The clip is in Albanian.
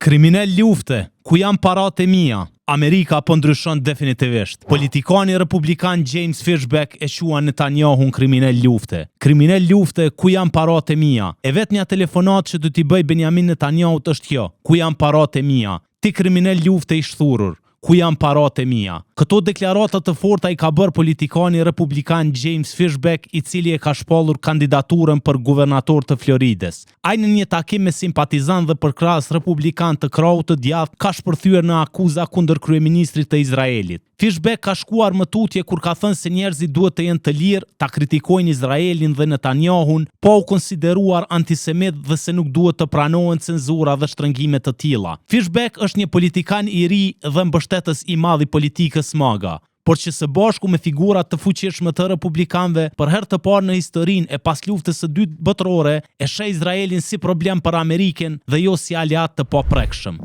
Kriminal lufte, ku janë paratë e mia? Amerika po ndryshon definitivisht. Politikani republikan James Fishback e qua Netanyahun kriminal lufte. Kriminal lufte, ku janë paratë e mia? E vetmja telefonat që do t'i bëj Benjamin Netanyahut është kjo: ku janë paratë e mia? Ti kriminal lufte i shthurur, ku janë paratë e mia? Këto deklarata të forta i ka bërë politikani republikan James Fishback, i cili e ka shpallur kandidaturën për guvernator të Florides. Ai në një takim me simpatizant dhe përkrahës republikan të krahut të djathtë ka shpërthyer në akuza kundër kryeministrit të Izraelit. Fishback ka shkuar më tutje kur ka thënë se njerëzit duhet të jenë të lirë ta kritikojnë Izraelin dhe Netanyahun, pa u konsideruar antisemit dhe se nuk duhet të pranohen cenzura dhe shtrëngime të tilla. Fishback është një politikan i ri dhe mbështetës i madh i politikës MAGA, por që së bashku me figurat të fuqishme të republikanëve, për herë të parë në historinë e pas luftës së dytë botërore, e sheh Izraelin si problem për Amerikën dhe jo si aliat të paprekshëm.